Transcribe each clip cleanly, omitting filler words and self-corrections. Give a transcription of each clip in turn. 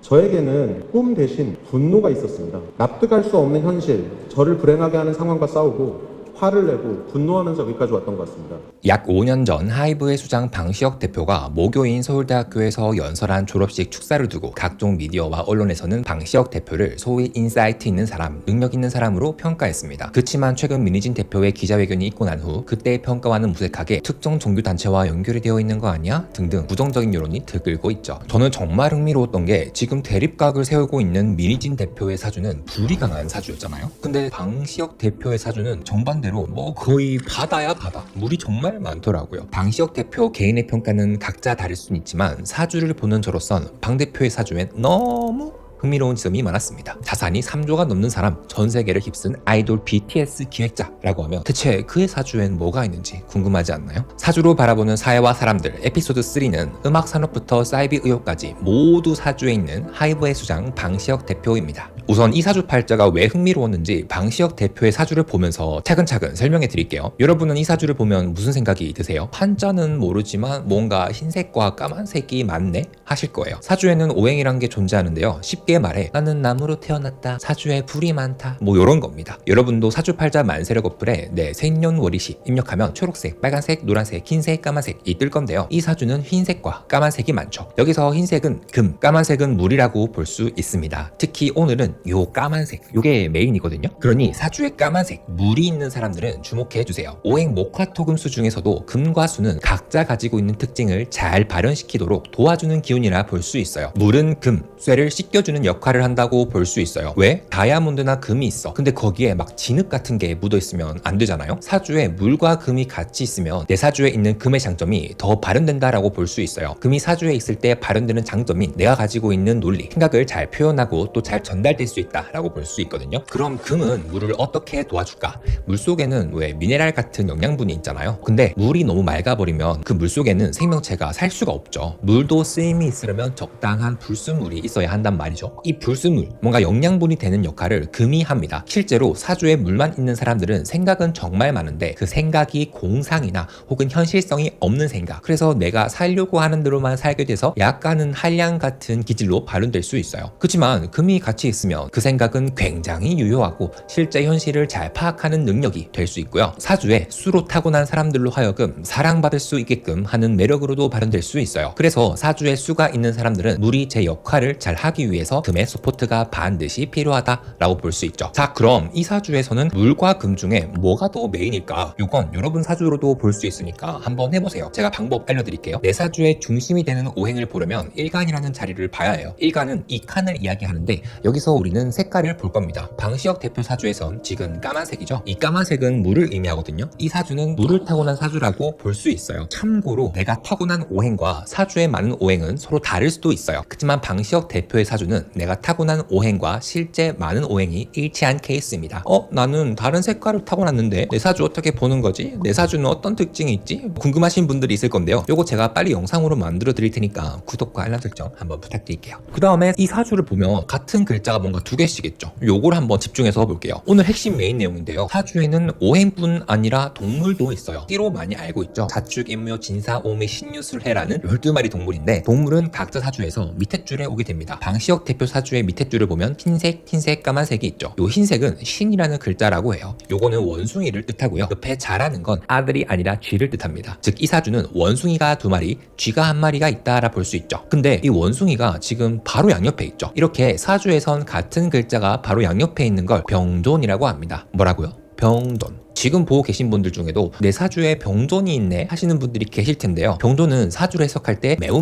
저에게는 꿈 대신 분노가 있었습니다. 납득할 수 없는 현실, 저를 불행하게 하는 상황과 싸우고 화를 내고 분노하면서 여기까지 왔던 것 같습니다. 약 5년 전 하이브의 수장 방시혁 대표가 모교인 서울대학교에서 연설한 졸업식 축사를 두고 각종 미디어와 언론에서는 방시혁 대표를 소위 인사이트 있는 사람, 능력 있는 사람으로 평가했습니다. 그치만 최근 민희진 대표의 기자회견이 있고 난 후 그때의 평가와는 무색하게 특정 종교단체와 연결이 되어 있는 거 아니야? 등등 부정적인 여론이 들끓고 있죠. 저는 정말 흥미로웠던 게 지금 대립각을 세우고 있는 민희진 대표의 사주는 불이 강한 사주였잖아요. 근데 방시혁 대표의 사주는 정반대로 뭐 거의 바다야 바다. 물이 정말 많더라고요. 방시혁 대표 개인의 평가는 각자 다를 수는 있지만 사주를 보는 저로선 방 대표의 사주엔 너무 흥미로운 지점이 많았습니다. 자산이 3조가 넘는 사람, 전 세계를 휩쓴 아이돌 BTS 기획자라고 하면 대체 그의 사주엔 뭐가 있는지 궁금하지 않나요? 사주로 바라보는 사회와 사람들 에피소드 3는 음악 산업부터 사이비 의혹까지 모두 사주에 있는 하이브의 수장 방시혁 대표입니다. 우선 이 사주 팔자가 왜 흥미로웠는지 방시혁 대표의 사주를 보면서 차근차근 설명해 드릴게요. 여러분은 이 사주를 보면 무슨 생각이 드세요? 한자는 모르지만 뭔가 흰색과 까만색이 맞네? 하실 거예요. 사주에는 오행이란 게 존재하는데요. 쉽게 말해 나는 나무로 태어났다, 사주에 불이 많다, 뭐 요런 겁니다. 여러분도 사주팔자 만세력 어플에 내 생년월일시 입력하면 초록색, 빨간색, 노란색, 흰색, 까만색이 뜰 건데요. 이 사주는 흰색과 까만색이 많죠. 여기서 흰색은 금, 까만색은 물이라고 볼 수 있습니다. 특히 오늘은 요 까만색, 요게 메인이거든요. 그러니 사주에 까만색, 물이 있는 사람들은 주목해 주세요. 오행 목화토금수 중에서도 금과 수는 각자 가지고 있는 특징을 잘 발현시키도록 도와주는 기운이라 볼 수 있어요. 물은 금, 쇠를 씻겨주는 역할을 한다고 볼 수 있어요. 왜? 다이아몬드나 금이 있어. 근데 거기에 막 진흙 같은 게 묻어 있으면 안 되잖아요. 사주에 물과 금이 같이 있으면 내 사주에 있는 금의 장점이 더 발현된다라고 볼 수 있어요. 금이 사주에 있을 때 발현되는 장점인 내가 가지고 있는 논리, 생각을 잘 표현하고 또 잘 전달될 수 있다라고 볼 수 있거든요. 그럼 금은 물을 어떻게 도와줄까? 물 속에는 왜 미네랄 같은 영양분이 있잖아요. 근데 물이 너무 맑아버리면 그 물 속에는 생명체가 살 수가 없죠. 물도 쓰임이 있으려면 적당한 불순물이 있어야 한단 말이죠. 이 불순물, 뭔가 영양분이 되는 역할을 금이 합니다. 실제로 사주에 물만 있는 사람들은 생각은 정말 많은데 그 생각이 공상이나 혹은 현실성이 없는 생각, 그래서 내가 살려고 하는 대로만 살게 돼서 약간은 한량 같은 기질로 발현될 수 있어요. 그렇지만 금이 같이 있으면 그 생각은 굉장히 유효하고 실제 현실을 잘 파악하는 능력이 될 수 있고요. 사주에 수로 타고난 사람들로 하여금 사랑받을 수 있게끔 하는 매력으로도 발현될 수 있어요. 그래서 사주에 수가 있는 사람들은 물이 제 역할을 잘 하기 위해서 금의 서포트가 반드시 필요하다라고 볼 수 있죠. 자, 그럼 이 사주에서는 물과 금 중에 뭐가 더 메인일까? 이건 여러분 사주로도 볼 수 있으니까 한번 해보세요. 제가 방법 알려드릴게요. 내 사주의 중심이 되는 오행을 보려면 일간이라는 자리를 봐야 해요. 일간은 이 칸을 이야기하는데 여기서 우리는 색깔을 볼 겁니다. 방시혁 대표 사주에선 지금 까만색이죠. 이 까만색은 물을 의미하거든요. 이 사주는 물을 타고난 사주라고 볼 수 있어요. 참고로 내가 타고난 오행과 사주에 맞는 오행은 서로 다를 수도 있어요. 그렇지만 방시혁 대표의 사주는 내가 타고난 오행과 실제 많은 오행이 일치한 케이스입니다. 나는 다른 색깔을 타고났는데 내 사주 어떻게 보는 거지? 내 사주는 어떤 특징이 있지? 궁금하신 분들이 있을 건데요. 요거 제가 빨리 영상으로 만들어 드릴 테니까 구독과 알람 설정 한번 부탁드릴게요. 그 다음에 이 사주를 보면 같은 글자가 뭔가 두 개씩 있죠. 요걸 한번 집중해서 볼게요. 오늘 핵심 메인 내용인데요. 사주에는 오행뿐 아니라 동물도 있어요. 띠로 많이 알고 있죠. 자축, 임묘, 진사, 오미, 신유술해라는 12마리 동물인데 동물은 각자 사주에서 밑에 줄에 오게 됩니다. 방시혁 대표 사주의 밑에 줄을 보면 흰색, 까만색이 있죠. 요 흰색은 신이라는 글자라고 해요. 요거는 원숭이를 뜻하고요. 옆에 자라는 건 아들이 아니라 쥐를 뜻합니다. 즉 이 사주는 원숭이가 2마리, 쥐가 1마리가 있다라 볼 수 있죠. 근데 이 원숭이가 지금 바로 양옆에 있죠. 이렇게 사주에선 같은 글자가 바로 양옆에 있는 걸 병존이라고 합니다. 뭐라고요? 병존. 지금 보고 계신 분들 중에도 내 사주에 병존이 있네 하시는 분들이 계실 텐데요. 병존은 사주를 해석할 때 매우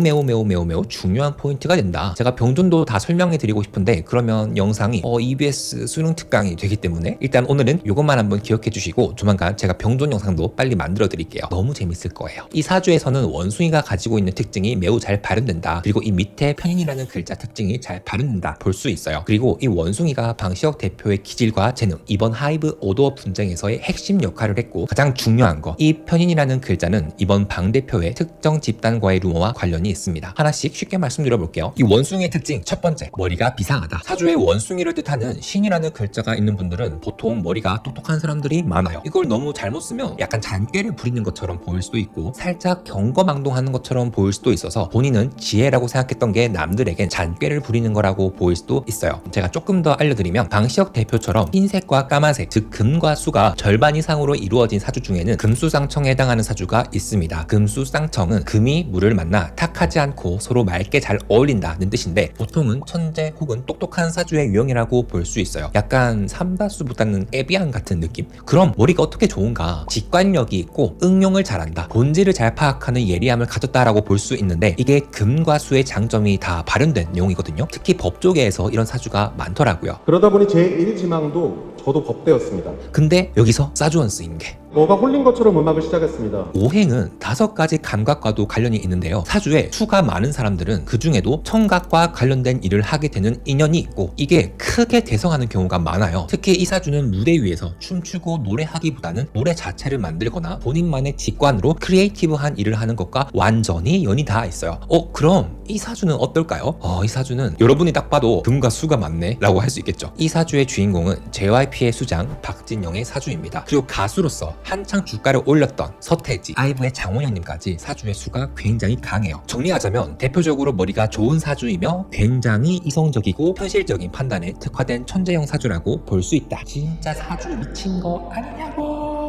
중요한 포인트가 된다. 제가 병존도 다 설명해 드리고 싶은데 그러면 영상이 EBS 수능 특강이 되기 때문에 일단 오늘은 이것만 한번 기억해 주시고 조만간 제가 병존 영상도 빨리 만들어 드릴게요. 너무 재밌을 거예요. 이 사주에서는 원숭이가 가지고 있는 특징이 매우 잘 발현된다. 그리고 이 밑에 편인이라는 글자 특징이 잘 발현된다 볼 수 있어요. 그리고 이 원숭이가 방시혁 대표의 기질과 재능, 이번 하이브 오도어 분쟁에서의 핵심 핵심 역할을 했고 가장 중요한 거, 이 편인이라는 글자는 이번 방 대표의 특정 집단과의 루머와 관련이 있습니다. 하나씩 쉽게 말씀드려볼게요. 이 원숭이의 특징 첫 번째, 머리가 비상하다. 사주에 원숭이를 뜻하는 신이라는 글자가 있는 분들은 보통 머리가 똑똑한 사람들이 많아요. 이걸 너무 잘못 쓰면 약간 잔꾀를 부리는 것처럼 보일 수도 있고 살짝 경거망동하는 것처럼 보일 수도 있어서 본인은 지혜라고 생각했던 게 남들에겐 잔꾀를 부리는 거라고 보일 수도 있어요. 제가 조금 더 알려드리면 방시혁 대표처럼 흰색과 까만색, 즉 금과 수가 절반 이상으로 이루어진 사주 중에는 금수상청에 해당하는 사주가 있습니다. 금수상청은 금이 물을 만나 탁하지 않고 서로 맑게 잘 어울린다는 뜻인데 보통은 천재 혹은 똑똑한 사주의 유형이라고 볼 수 있어요. 약간 삼다수보다는 에비앙 같은 느낌? 그럼 머리가 어떻게 좋은가? 직관력이 있고 응용을 잘한다. 본질을 잘 파악하는 예리함을 가졌다라고 볼 수 있는데 이게 금과 수의 장점이 다 발현된 내용이거든요. 특히 법조계에서 이런 사주가 많더라고요. 그러다 보니 제 1지망도 저도 법대였습니다. 근데 여기서 사주원 쓰인 게 뭐가 홀린 것처럼 음악을 시작했습니다. 오행은 5가지 감각과도 관련이 있는데요. 사주에 수가 많은 사람들은 그 중에도 청각과 관련된 일을 하게 되는 인연이 있고 이게 크게 대성하는 경우가 많아요. 특히 이 사주는 무대 위에서 춤추고 노래하기보다는 노래 자체를 만들거나 본인만의 직관으로 크리에이티브한 일을 하는 것과 완전히 연이 닿아 있어요. 그럼 이 사주는 어떨까요? 이 사주는 여러분이 딱 봐도 금과 수가 많네 라고 할 수 있겠죠. 이 사주의 주인공은 JYP의 수장 박진영의 사주입니다. 그리고 가수로서 한창 주가를 올렸던 서태지, 아이브의 장원영님까지 사주의 수가 굉장히 강해요. 정리하자면 대표적으로 머리가 좋은 사주이며 굉장히 이성적이고 현실적인 판단에 특화된 천재형 사주라고 볼 수 있다. 진짜 사주 미친 거 아니냐고.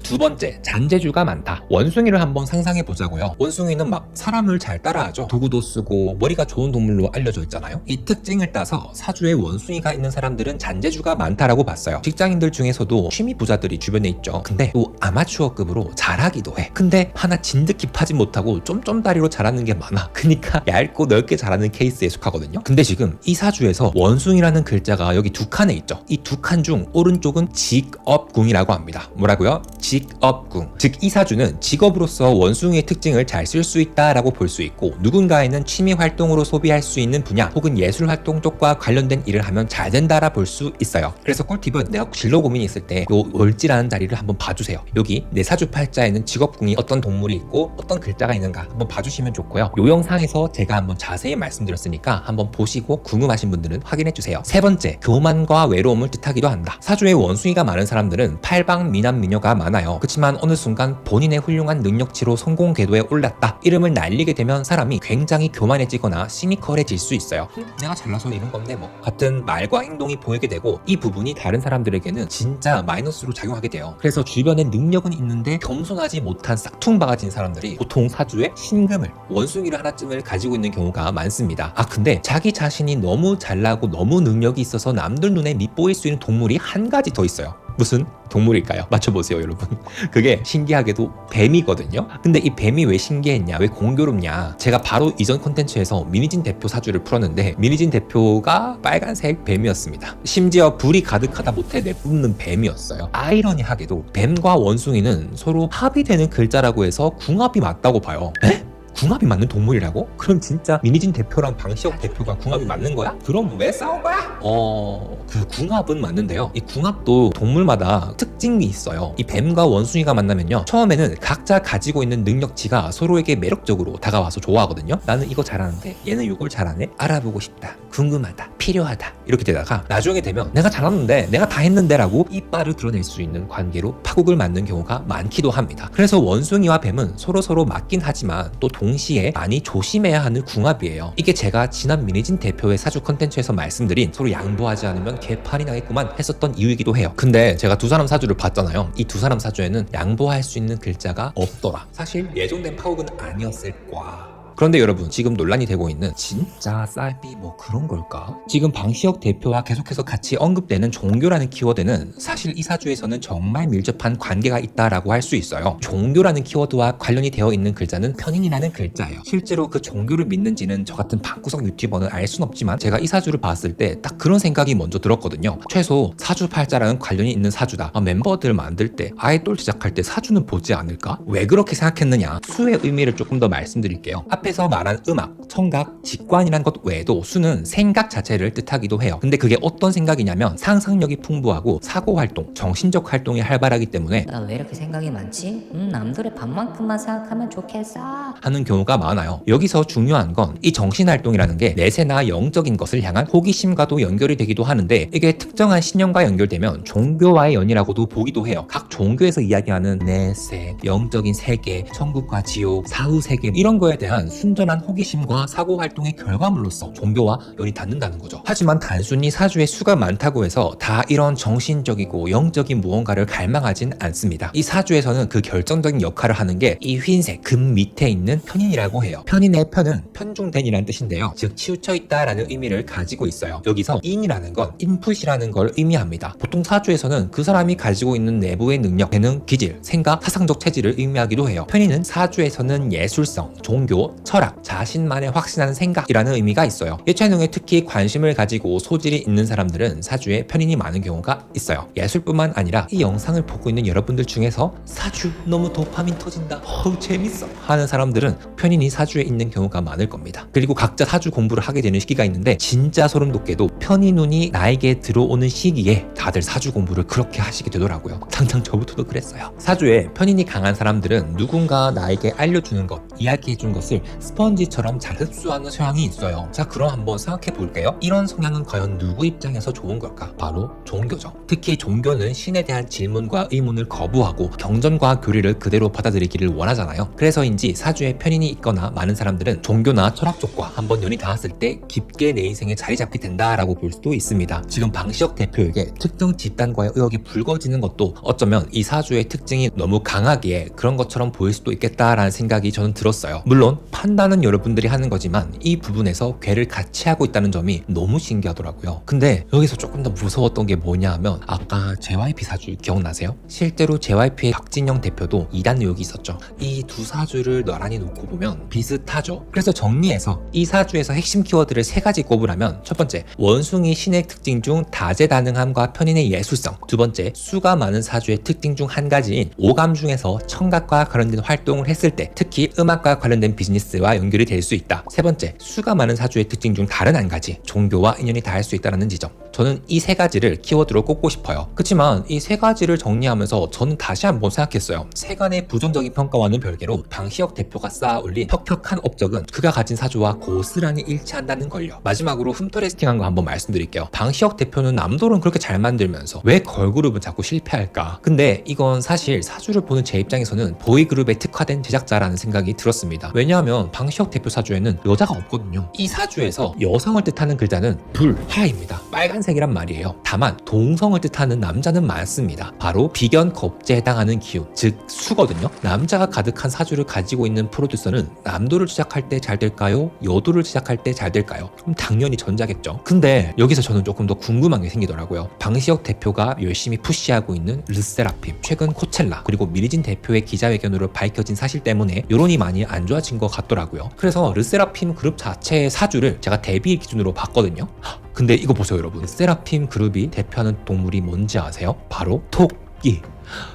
두 번째, 잔재주가 많다. 원숭이를 한번 상상해 보자고요. 원숭이는 막 사람을 잘 따라하죠. 도구도 쓰고 머리가 좋은 동물로 알려져 있잖아요. 이 특징을 따서 사주에 원숭이가 있는 사람들은 잔재주가 많다라고 봤어요. 직장인들 중에서도 취미 부자들이 주변에 있죠. 근데 또 아마추어급으로 잘하기도 해. 근데 하나 진득히 파지 못하고 쫌쫌다리로 잘하는 게 많아. 그러니까 얇고 넓게 잘하는 케이스에 속하거든요. 근데 지금 이 사주에서 원숭이라는 글자가 여기 두 칸에 있죠. 이 두 칸 중 오른쪽은 직업궁이라고 합니다. 뭐라고요? 직업궁. 즉 이 사주는 직업으로서 원숭이의 특징을 잘 쓸 수 있다라고 볼 수 있고 누군가에는 취미 활동으로 소비할 수 있는 분야 혹은 예술 활동 쪽과 관련된 일을 하면 잘 된다라 볼 수 있어요. 그래서 꿀팁은 내가 진로 고민이 있을 때 요 월지라는 자리를 한번 봐주세요. 여기 내 사주 팔자에는 직업궁이 어떤 동물이 있고 어떤 글자가 있는가 한번 봐주시면 좋고요. 요 영상에서 제가 한번 자세히 말씀드렸으니까 한번 보시고 궁금하신 분들은 확인해주세요. 세 번째, 교만과 외로움을 뜻하기도 한다. 사주에 원숭이가 많은 사람들은 팔방 미남 미녀가 많아요. 그렇지만 어느 순간 본인의 훌륭한 능력치로 성공 궤도에 올랐다, 이름을 날리게 되면 사람이 굉장히 교만해지거나 시니컬해질 수 있어요. 내가 잘나서 이런 건데 뭐 같은 말과 행동이 보이게 되고 이 부분이 다른 사람들에게는 진짜 마이너스로 작용하게 돼요. 그래서 주변에 능력은 있는데 겸손하지 못한 싹퉁바가진 사람들이 보통 사주에 신금을, 원숭이를 하나쯤을 가지고 있는 경우가 많습니다. 근데 자기 자신이 너무 잘나고 너무 능력이 있어서 남들 눈에 밉보일 수 있는 동물이 한 가지 더 있어요. 무슨 동물일까요? 맞춰보세요 여러분. 그게 신기하게도 뱀이거든요. 근데 이 뱀이 왜 신기했냐, 왜 공교롭냐, 제가 바로 이전 콘텐츠에서 민희진 대표 사주를 풀었는데 민희진 대표가 빨간색 뱀이었습니다. 심지어 불이 가득하다 못해 내뿜는 뱀이었어요. 아이러니하게도 뱀과 원숭이는 서로 합이 되는 글자라고 해서 궁합이 맞다고 봐요. 에? 궁합이 맞는 동물이라고? 그럼 진짜 민희진 대표랑 방시혁 대표가 궁합이 맞는 거야? 그럼 왜 싸운 거야? 그 궁합은 맞는데요. 이 궁합도 동물마다 특징이 있어요. 이 뱀과 원숭이가 만나면요, 처음에는 각자 가지고 있는 능력치가 서로에게 매력적으로 다가와서 좋아하거든요. 나는 이거 잘하는데 얘는 이걸 잘하네? 알아보고 싶다, 궁금하다, 필요하다, 이렇게 되다가 나중에 되면 내가 잘하는데, 내가 다 했는데 라고 이빨을 드러낼 수 있는 관계로 파국을 맞는 경우가 많기도 합니다. 그래서 원숭이와 뱀은 서로 맞긴 하지만 또 동시에 많이 조심해야 하는 궁합이에요. 이게 제가 지난 민희진 대표의 사주 컨텐츠에서 말씀드린 서로 양보하지 않으면 개판이 나겠구만 했었던 이유이기도 해요. 근데 제가 두 사람 사주를 봤잖아요. 이 두 사람 사주에는 양보할 수 있는 글자가 없더라. 사실 예정된 파국은 아니었을 거야. 그런데 여러분, 지금 논란이 되고 있는 진짜 쌀비 뭐 그런 걸까? 지금 방시혁 대표와 계속해서 같이 언급되는 종교라는 키워드는 사실 이 사주에서는 정말 밀접한 관계가 있다라고 할 수 있어요. 종교라는 키워드와 관련이 되어 있는 글자는 편인이라는 글자예요. 실제로 그 종교를 믿는지는 저 같은 방구석 유튜버는 알 순 없지만 제가 이 사주를 봤을 때 딱 그런 생각이 먼저 들었거든요. 최소 사주팔자라는 관련이 있는 사주다. 멤버들 만들 때 아이돌 제작할 때 사주는 보지 않을까? 왜 그렇게 생각했느냐? 수의 의미를 조금 더 말씀드릴게요. 앞에서 말한 음악, 청각, 직관이란 것 외에도 수는 생각 자체를 뜻하기도 해요. 근데 그게 어떤 생각이냐면 상상력이 풍부하고 사고활동, 정신적 활동이 활발하기 때문에 나 왜 이렇게 생각이 많지? 남들의 반만큼만 생각하면 좋겠어. 하는 경우가 많아요. 여기서 중요한 건 이 정신활동이라는 게 내세나 영적인 것을 향한 호기심과도 연결이 되기도 하는데 이게 특정한 신념과 연결되면 종교와의 연이라고도 보기도 해요. 각 종교에서 이야기하는 내세, 영적인 세계, 천국과 지옥, 사후세계 이런 거에 대한 순전한 호기심과 사고활동의 결과물로서 종교와 연이 닿는다는 거죠. 하지만 단순히 사주에 수가 많다고 해서 다 이런 정신적이고 영적인 무언가를 갈망하진 않습니다. 이 사주에서는 그 결정적인 역할을 하는 게 이 흰색 금 밑에 있는 편인이라고 해요. 편인의 편은 편중된이라는 뜻인데요. 즉 치우쳐 있다라는 의미를 가지고 있어요. 여기서 인이라는 건 인풋이라는 걸 의미합니다. 보통 사주에서는 그 사람이 가지고 있는 내부의 능력, 재능, 기질, 생각, 사상적 체질을 의미하기도 해요. 편인은 사주에서는 예술성, 종교, 철학, 자신만의 확신하는 생각이라는 의미가 있어요. 예체능에 특히 관심을 가지고 소질이 있는 사람들은 사주에 편인이 많은 경우가 있어요. 예술뿐만 아니라 이 영상을 보고 있는 여러분들 중에서 사주 너무 도파민 터진다, 재밌어 하는 사람들은 편인이 사주에 있는 경우가 많을 겁니다. 그리고 각자 사주 공부를 하게 되는 시기가 있는데 진짜 소름 돋게도 편인운이 나에게 들어오는 시기에 다들 사주 공부를 그렇게 하시게 되더라고요. 당장 저부터도 그랬어요. 사주에 편인이 강한 사람들은 누군가 나에게 알려주는 것, 이야기해준 것을 스펀지처럼 잘 흡수하는 성향이 있어요. 자, 그럼 한번 생각해 볼게요. 이런 성향은 과연 누구 입장에서 좋은 걸까? 바로 종교죠. 특히 종교는 신에 대한 질문과 의문을 거부하고 경전과 교리를 그대로 받아들이기를 원하잖아요. 그래서인지 사주에 편인이 있거나 많은 사람들은 종교나 철학 쪽과 한번 연이 닿았을 때 깊게 내 인생에 자리 잡게 된다라고 볼 수도 있습니다. 지금 방시혁 대표에게 특정 집단과의 의혹이 불거지는 것도 어쩌면 이 사주의 특징이 너무 강하기에 그런 것처럼 보일 수도 있겠다라는 생각이 저는 들었어요. 물론 판단은 여러분들이 하는 거지만 이 부분에서 괴를 같이 하고 있다는 점이 너무 신기하더라고요. 근데 여기서 조금 더 무서웠던 게 뭐냐 하면 아까 JYP 사주 기억나세요? 실제로 JYP의 박진영 대표도 이단 의혹이 있었죠. 이 두 사주를 나란히 놓고 보면 비슷하죠. 그래서 정리해서 이 사주에서 핵심 키워드를 세 가지 꼽으라면 첫 번째, 원숭이 신의 특징 중 다재다능함과 편인의 예술성. 두 번째, 수가 많은 사주의 특징 중 한 가지인 오감 중에서 청각과 관련된 활동을 했을 때 특히 음악과 관련된 비즈니스와 연결이 될 수 있다. 세 번째, 수가 많은 사주의 특징 중 다른 한 가지, 종교와 인연이 닿을 수 있다는 지점. 저는 이 세 가지를 키워드로 꼽고 싶어요. 그렇지만 이 세 가지를 정리하면서 저는 다시 한번 생각했어요. 세간의 부정적인 평가와는 별개로 방시혁 대표가 쌓아올린 혁혁한 업적은 그가 가진 사주와 고스란히 일치한다는 걸요. 마지막으로 흠터레스팅한 거 한번 말씀드릴게요. 방시혁 대표는 남도를 그렇게 잘 만들면서 왜 걸그룹은 자꾸 실패할까? 근데 이건 사실 사주를 보는 제 입장에서는 보이그룹에 특화된 제작자라는 생각이 들었습니다. 왜냐하면 방시혁 대표 사주에는 여자가 없거든요. 이 사주에서 여성을 뜻하는 글자는 불, 하입니다. 빨간색이란 말이에요. 다만 동성을 뜻하는 남자는 많습니다. 바로 비견 겁제에 해당하는 기운, 즉 수거든요. 남자가 가득한 사주를 가지고 있는 프로듀서는 남도를 제작할 때 잘 될까요? 여도를 제작할 때 잘 될까요? 그럼 당연히 전자겠죠. 근데 여기서 저는 조금 더 궁금한 게 생기더라고요. 방시혁 대표가 열심히 푸시하고 있는 르세라핌, 최근 코첼라, 그리고 미리진 대표의 기자회견으로 밝혀진 사실 때문에 여론이 많이 안 좋아진 것 같더라고요. 그래서 르세라핌 그룹 자체의 사주를 제가 데뷔 기준으로 봤거든요. 근데 이거 보세요 여러분. 르세라핌 그룹이 대표하는 동물이 뭔지 아세요? 바로 토끼.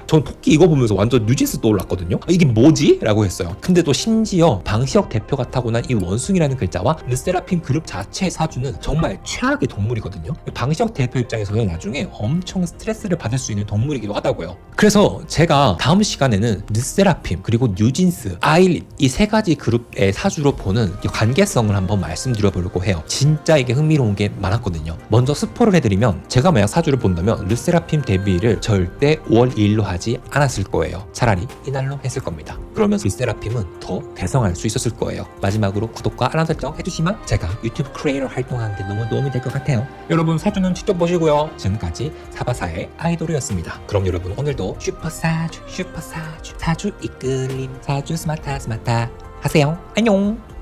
전 토끼 이거 보면서 완전 뉴진스 떠올랐거든요. 이게 뭐지? 라고 했어요. 근데 또 심지어 방시혁 대표가 타고난 이 원숭이라는 글자와 르세라핌 그룹 자체의 사주는 정말 최악의 동물이거든요. 방시혁 대표 입장에서는 나중에 엄청 스트레스를 받을 수 있는 동물이기도 하다고요. 그래서 제가 다음 시간에는 르세라핌 그리고 뉴진스, 아일릿 이 세 가지 그룹의 사주로 보는 관계성을 한번 말씀드려보려고 해요. 진짜 이게 흥미로운 게 많았거든요. 먼저 스포를 해드리면 제가 만약 사주를 본다면 르세라핌 데뷔를 절대 5월 2일로 하지 않았을 거예요. 차라리 이날로 했을 겁니다. 그러면 르세라핌은 더 대성할 수 있었을 거예요. 마지막으로 구독과 알람 설정 해주시면 제가 유튜브 크리에이터 활동하는데 너무 도움이 될 것 같아요. 여러분 사주는 직접 보시고요. 지금까지 사바사의 아이돌이었습니다. 그럼 여러분 오늘도 슈퍼사주 사주 이끌림 사주 스마타 하세요. 안녕.